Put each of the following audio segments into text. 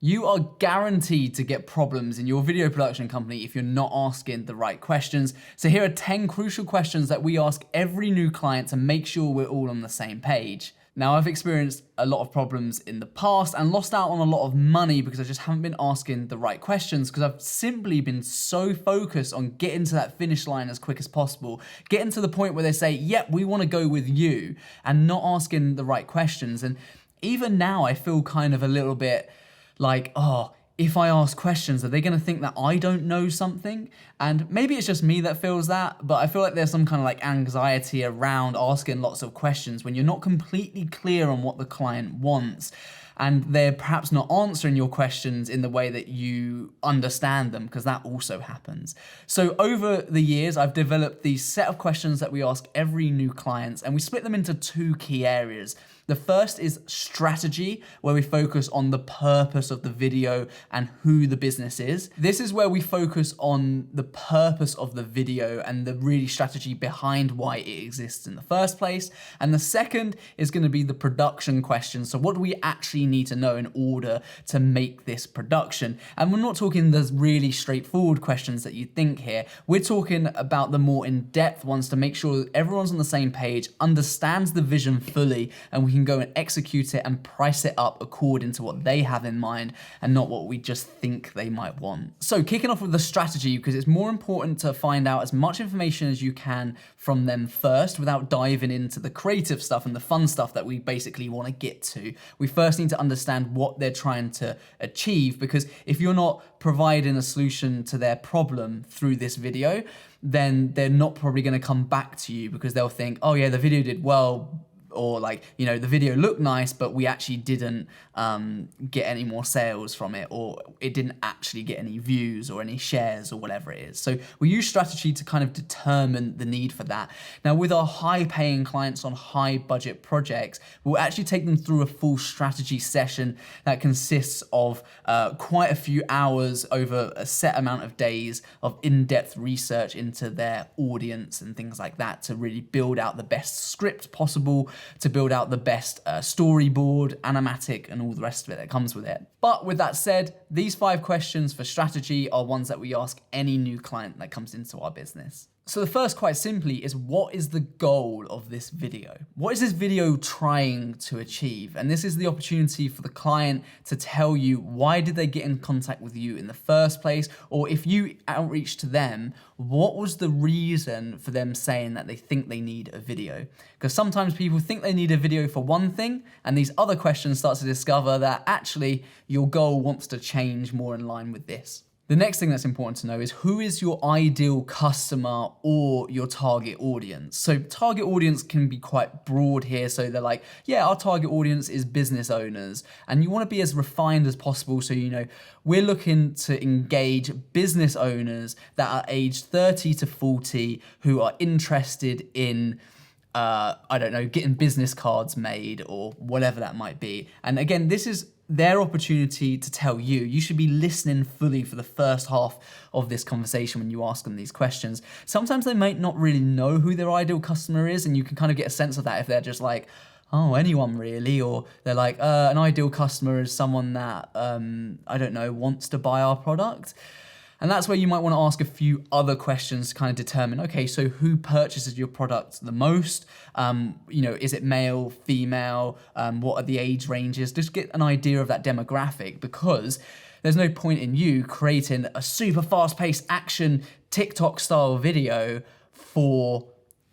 You are guaranteed to get problems in your video production company if you're not asking the right questions. So here are 10 crucial questions that we ask every new client to make sure we're all on the same page. Now, I've experienced a lot of problems in the past and lost out on a lot of money because I just haven't been asking the right questions, because I've simply been so focused on getting to that finish line as quick as possible, getting to the point where they say, yep, we want to go with you, and not asking the right questions. And even now I feel kind of a little bit like, oh, if I ask questions, are they going to think that I don't know something? And maybe it's just me that feels that, but I feel like there's some kind of like anxiety around asking lots of questions when you're not completely clear on what the client wants, and they're perhaps not answering your questions in the way that you understand them, because that also happens. So over the years, I've developed these set of questions that we ask every new client, and we split them into two key areas. The first is strategy, where we focus on the purpose of the video and who the business is. This is where we focus on the purpose of the video and the really strategy behind why it exists in the first place. And the second is going to be the production question. So what do we actually need to know in order to make this production? And we're not talking the really straightforward questions that you think here. We're talking about the more in-depth ones to make sure that everyone's on the same page, understands the vision fully, and we can go and execute it and price it up according to what they have in mind and not what we just think they might want. So kicking off with the strategy, because it's more important to find out as much information as you can from them first without diving into the creative stuff and the fun stuff that we basically want to get to. We first need to understand what they're trying to achieve, because if you're not providing a solution to their problem through this video, then they're not probably going to come back to you, because they'll think, oh yeah, the video did well, or like, you know, the video looked nice, but we actually didn't get any more sales from it, or it didn't actually get any views or any shares or whatever it is. So we use strategy to kind of determine the need for that. Now, with our high paying clients on high budget projects, we'll actually take them through a full strategy session that consists of quite a few hours over a set amount of days of in-depth research into their audience and things like that, to really build out the best script possible, to build out the best storyboard, animatic, and all the rest of it that comes with it. But with that said, these 5 questions for strategy are ones that we ask any new client that comes into our business. So the first, quite simply, is what is the goal of this video? What is this video trying to achieve? And this is the opportunity for the client to tell you, why did they get in contact with you in the first place? Or if you outreach to them, what was the reason for them saying that they think they need a video? Because sometimes people think they need a video for one thing, and these other questions start to discover that actually your goal wants to change more in line with this. The next thing that's important to know is, who is your ideal customer or your target audience? So target audience can be quite broad here. So they're like, yeah, our target audience is business owners, and you want to be as refined as possible. So, you know, we're looking to engage business owners that are aged 30 to 40 who are interested in I don't know, getting business cards made or whatever that might be. And again, this is their opportunity to tell you. You should be listening fully for the first half of this conversation when you ask them these questions. Sometimes they might not really know who their ideal customer is, and you can kind of get a sense of that if they're just like, oh, anyone really, or they're like, an ideal customer is someone that, I don't know, wants to buy our product. And that's where you might want to ask a few other questions to kind of determine, okay, so who purchases your product the most? You know, is it male, female? What are the age ranges? Just get an idea of that demographic, because there's no point in you creating a super fast-paced action TikTok style video for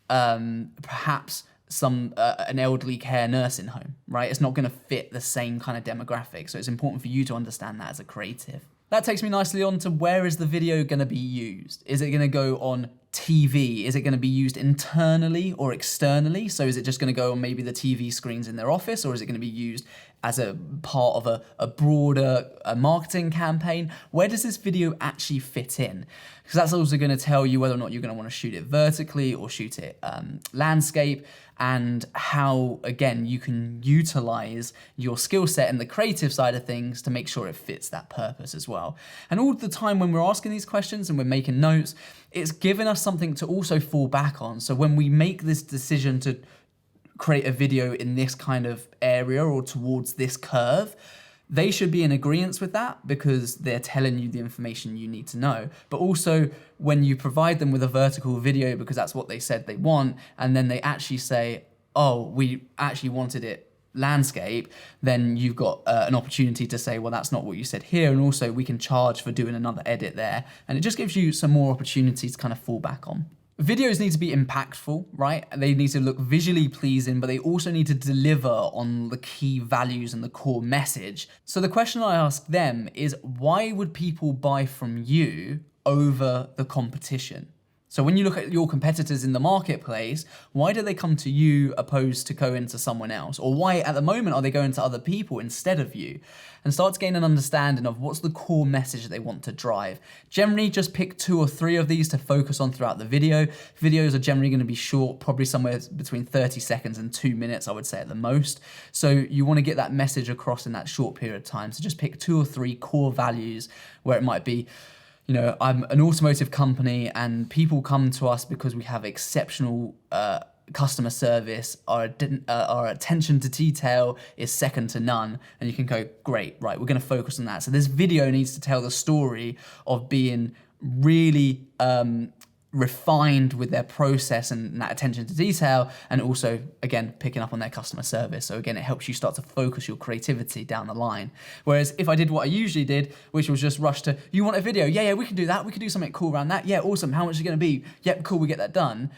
perhaps an elderly care nursing home, right? It's not going to fit the same kind of demographic. So it's important for you to understand that as a creative. That takes me nicely on to, where is the video going to be used? Is it going to go on TV? Is it going to be used internally or externally? So is it just going to go on maybe the TV screens in their office, or is it going to be used as a part of a broader marketing campaign? Where does this video actually fit in? Because that's also going to tell you whether or not you're going to want to shoot it vertically or shoot it landscape, and how, again, you can utilize your skill set and the creative side of things to make sure it fits that purpose as well. And all the time when we're asking these questions and we're making notes, it's giving us something to also fall back on. So when we make this decision to create a video in this kind of area or towards this curve, They should be in agreement with that because they're telling you the information you need to know. But also when you provide them with a vertical video because that's what they said they want, and then they actually say, oh, we actually wanted it landscape, then you've got an opportunity to say, well, that's not what you said here. And also we can charge for doing another edit there. And it just gives you some more opportunities to kind of fall back on. Videos need to be impactful, right? They need to look visually pleasing, but they also need to deliver on the key values and the core message. So the question I ask them is, why would people buy from you over the competition? So when you look at your competitors in the marketplace, why do they come to you opposed to going to someone else? Or why at the moment are they going to other people instead of you? And start to gain an understanding of what's the core message they want to drive. Generally just pick 2 or 3 of these to focus on throughout the video. Videos are generally going to be short, probably somewhere between 30 seconds and 2 minutes, I would say at the most. So you want to get that message across in that short period of time. So just pick 2 or 3 core values where it might be, you know, I'm an automotive company and people come to us because we have exceptional customer service, our attention to detail is second to none, and you can go, great, right, we're gonna focus on that. So this video needs to tell the story of being really refined with their process and that attention to detail, and also, again, picking up on their customer service. So again, it helps you start to focus your creativity down the line. Whereas if I did what I usually did, which was just rush to, you want a video? Yeah, we can do that. We can do something cool around that. Yeah, awesome. How much is it gonna be? Yep, cool, we get that done.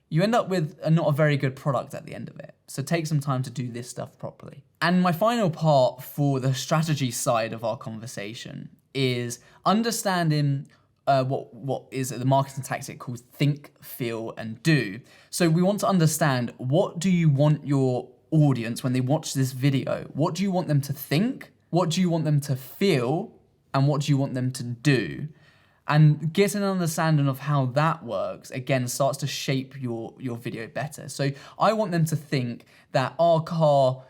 You end up with not a very good product at the end of it. So take some time to do this stuff properly. And my final part for the strategy side of our conversation is understanding what is the marketing tactic called think, feel, and do. So we want to understand, what do you want your audience when they watch this video? What do you want them to think? What do you want them to feel? And what do you want them to do? And getting an understanding of how that works, again, starts to shape your video better. So I want them to think that our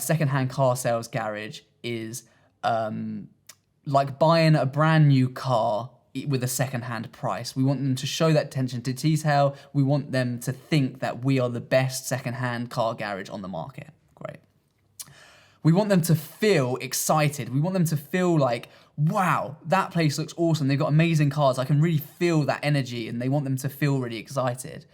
secondhand car sales garage is like buying a brand new car with a secondhand price. We want them to show that attention to detail. We want them to think that we are the best secondhand car garage on the market. Great. We want them to feel excited. We want them to feel like, wow, that place looks awesome. They've got amazing cars. I can really feel that energy, and they want them to feel really excited.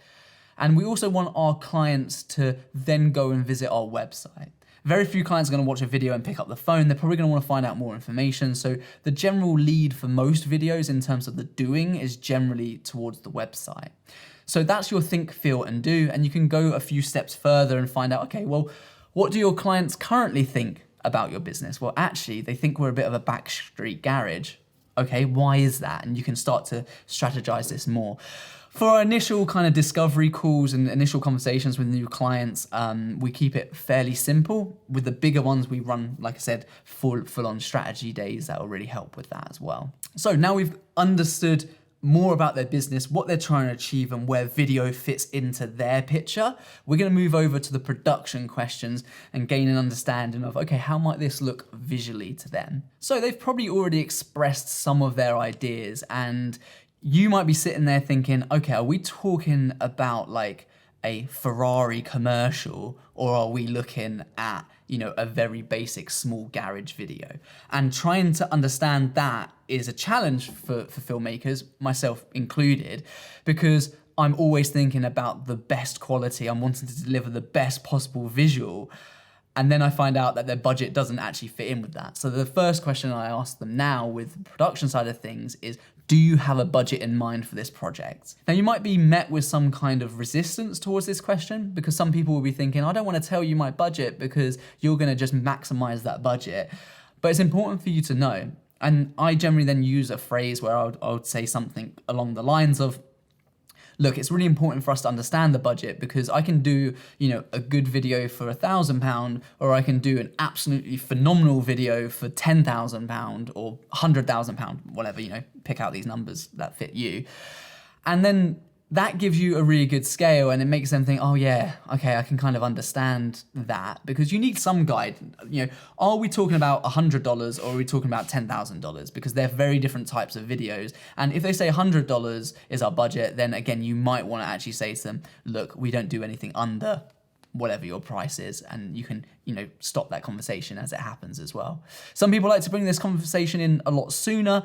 And we also want our clients to then go and visit our website. Very few clients are going to watch a video and pick up the phone. They're probably going to want to find out more information. So the general lead for most videos in terms of the doing is generally towards the website. So that's your think, feel, and do. And you can go a few steps further and find out, okay, well, what do your clients currently think about your business? Well, actually, they think we're a bit of a backstreet garage. Okay, why is that? And you can start to strategize this more. For our initial kind of discovery calls and initial conversations with new clients, we keep it fairly simple. With the bigger ones, we run, like I said, full-on strategy days that will really help with that as well. So now we've understood more about their business, what they're trying to achieve, and where video fits into their picture. We're going to move over to the production questions and gain an understanding of, okay, how might this look visually to them? So they've probably already expressed some of their ideas, and you might be sitting there thinking, okay, are we talking about like a Ferrari commercial, or are we looking at, you know, a very basic small garage video? And trying to understand that is a challenge for filmmakers, myself included, because I'm always thinking about the best quality. I'm wanting to deliver the best possible visual. And then I find out that their budget doesn't actually fit in with that. So the first question I ask them now with the production side of things is, do you have a budget in mind for this project? Now, you might be met with some kind of resistance towards this question, because some people will be thinking, I don't want to tell you my budget because you're going to just maximize that budget. But it's important for you to know. And I generally then use a phrase where I would say something along the lines of, look, it's really important for us to understand the budget, because I can do, you know, a good video for £1,000, or I can do an absolutely phenomenal video for £10,000 or £100,000, whatever, you know, pick out these numbers that fit you. And then that gives you a really good scale, and it makes them think, oh yeah, okay, I can kind of understand that, because you need some guide. You know, are we talking about $100 or are we talking about $10,000? Because they're very different types of videos. And if they say $100 is our budget, then again, you might want to actually say to them, look, we don't do anything under whatever your price is, and you can stop that conversation as it happens as well. Some people like to bring this conversation in a lot sooner.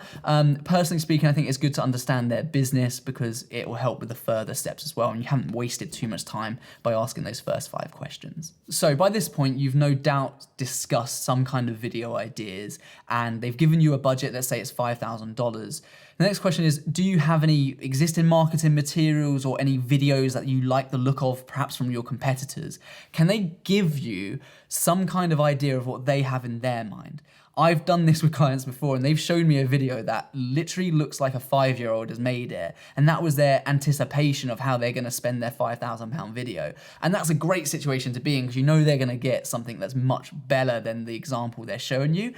Personally speaking, I think it's good to understand their business because it will help with the further steps as well, and you haven't wasted too much time by asking those first 5 questions. So by this point, you've no doubt discussed some kind of video ideas, and they've given you a budget. Let's say it's $5,000. The next question is, do you have any existing marketing materials or any videos that you like the look of, perhaps from your competitors? Can they give you some kind of idea of what they have in their mind? I've done this with clients before, and they've shown me a video that literally looks like a 5-year-old has made it. And that was their anticipation of how they're going to spend their £5,000 video. And that's a great situation to be in, because they're going to get something that's much better than the example they're showing you.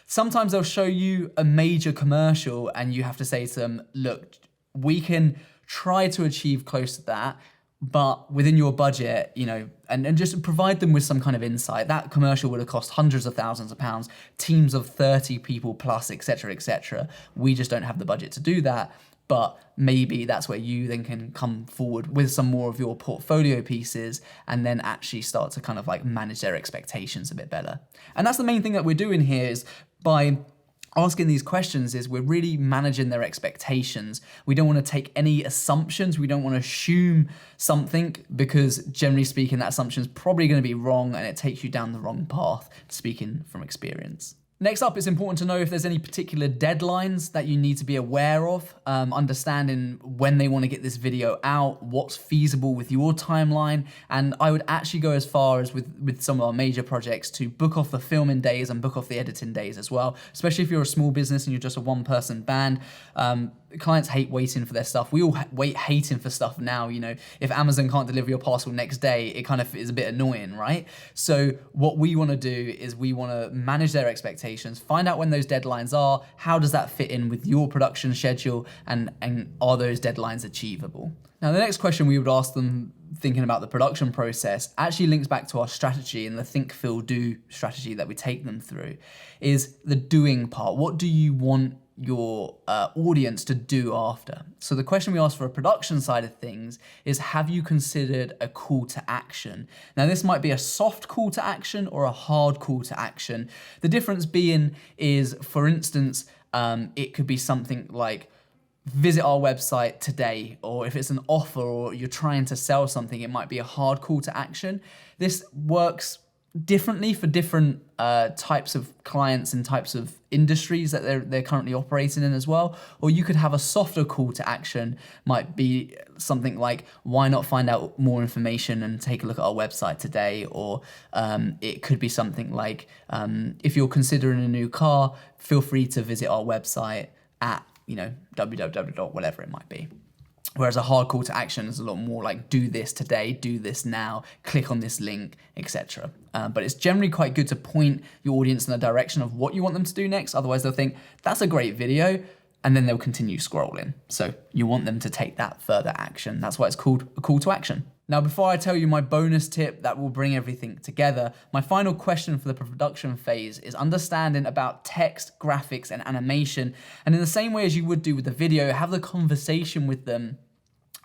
Sometimes they'll show you a major commercial and you have to say to them, look, we can try to achieve close to that, but within your budget, and just provide them with some kind of insight. That commercial would have cost hundreds of thousands of pounds, teams of 30 people plus, etc., etc. We just don't have the budget to do that. But maybe that's where you then can come forward with some more of your portfolio pieces and then actually start to kind of like manage their expectations a bit better. And that's the main thing that we're doing here, is by asking these questions is we're really managing their expectations. We don't want to take any assumptions. We don't want to assume something, because generally speaking, that assumption is probably going to be wrong and it takes you down the wrong path, speaking from experience. Next up, it's important to know if there's any particular deadlines that you need to be aware of, understanding when they want to get this video out, what's feasible with your timeline. And I would actually go as far as with some of our major projects to book off the filming days and book off the editing days as well, especially if you're a small business and you're just a 1-person band. Clients hate waiting for their stuff. We all wait hating for stuff now. If Amazon can't deliver your parcel next day, it kind of is a bit annoying, right? So what we want to do is we want to manage their expectations, find out when those deadlines are, how does that fit in with your production schedule, and are those deadlines achievable? Now, the next question we would ask them, thinking about the production process, actually links back to our strategy and the think, feel, do strategy that we take them through, is the doing part. What do you want your audience to do after? So the question we ask for a production side of things is, have you considered a call to action? Now, this might be a soft call to action or a hard call to action. The difference being is, for instance, it could be something like, visit our website today, or if it's an offer or you're trying to sell something, it might be a hard call to action. This works differently for different types of clients and types of industries that they're currently operating in as well. Or you could have a softer call to action, might be something like, why not find out more information and take a look at our website today? Or it could be something like, if you're considering a new car, feel free to visit our website at www. whatever it might be. Whereas a hard call to action is a lot more like, do this today, do this now, click on this link, etc. But it's generally quite good to point your audience in the direction of what you want them to do next. Otherwise, they'll think, that's a great video, and then they'll continue scrolling. So you want them to take that further action. That's why it's called a call to action. Now, before I tell you my bonus tip that will bring everything together, my final question for the production phase is understanding about text, graphics, and animation. And in the same way as you would do with the video, have the conversation with them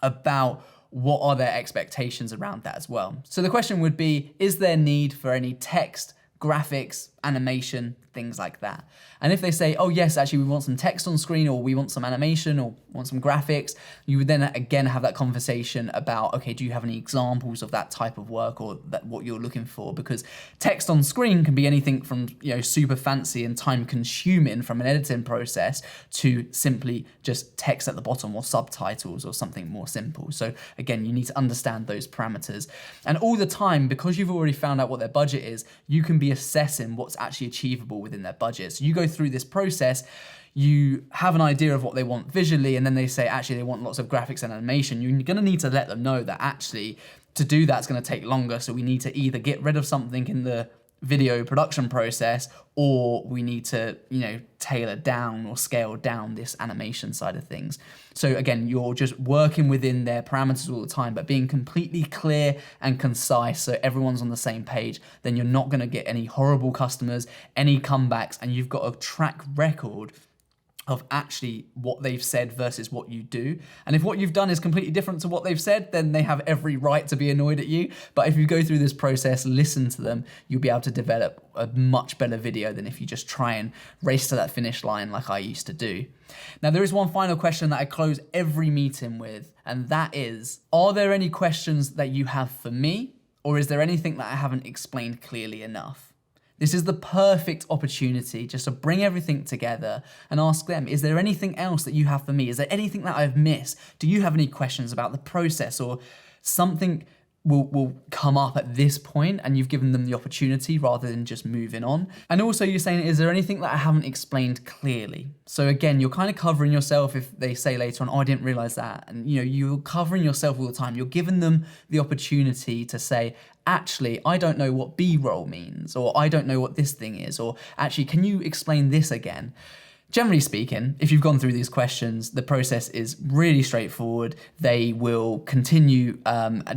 about what are their expectations around that as well. So the question would be, is there need for any text, graphics, animation, things like that? And if they say, oh yes, actually we want some text on screen, or we want some animation, or want some graphics, you would then again have that conversation about, okay, do you have any examples of that type of work, or that what you're looking for? Because text on screen can be anything from super fancy and time consuming from an editing process to simply just text at the bottom or subtitles or something more simple. So again, you need to understand those parameters. And all the time, because you've already found out what their budget is, you can be assessing what's actually achievable within their budget. So you go through this process, you have an idea of what they want visually, and then they say actually they want lots of graphics and animation. You're going to need to let them know that actually to do that's going to take longer, so we need to either get rid of something in the video production process, or we need to tailor down or scale down this animation side of things. So again, you're just working within their parameters all the time, but being completely clear and concise so everyone's on the same page. Then you're not going to get any horrible customers, any comebacks, and you've got a track record of actually what they've said versus what you do. And if what you've done is completely different to what they've said, then they have every right to be annoyed at you. But if you go through this process, listen to them, you'll be able to develop a much better video than if you just try and race to that finish line like I used to do. Now, there is one final question that I close every meeting with, and that is, are there any questions that you have for me, or is there anything that I haven't explained clearly enough? This is the perfect opportunity just to bring everything together and ask them, is there anything else that you have for me? Is there anything that I've missed? Do you have any questions about the process, or something will come up at this point and you've given them the opportunity rather than just moving on? And also you're saying, is there anything that I haven't explained clearly? So again, you're kind of covering yourself if they say later on, oh, I didn't realize that. And you're covering yourself all the time. You're giving them the opportunity to say, actually, I don't know what B-roll means, or I don't know what this thing is, or actually, can you explain this again? Generally speaking, if you've gone through these questions, the process is really straightforward. They will continue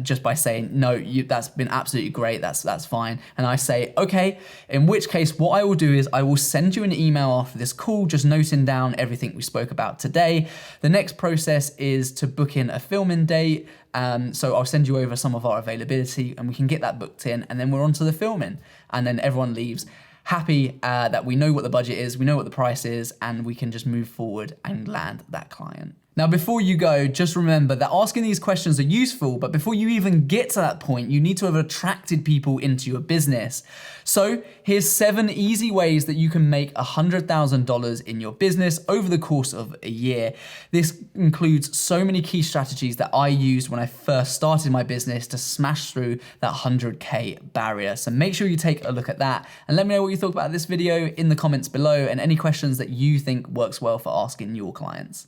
just by saying, no, that's been absolutely great, that's fine. And I say, okay, in which case what I will do is I will send you an email after this call, just noting down everything we spoke about today. The next process is to book in a filming date. So I'll send you over some of our availability and we can get that booked in, and then we're on to the filming. And then everyone leaves happy that we know what the budget is, we know what the price is, and we can just move forward and land that client. Now, before you go, just remember that asking these questions are useful, but before you even get to that point, you need to have attracted people into your business. So here's 7 easy ways that you can make $100,000 in your business over the course of a year. This includes so many key strategies that I used when I first started my business to smash through that 100K barrier. So make sure you take a look at that and let me know what you thought about this video in the comments below, and any questions that you think works well for asking your clients.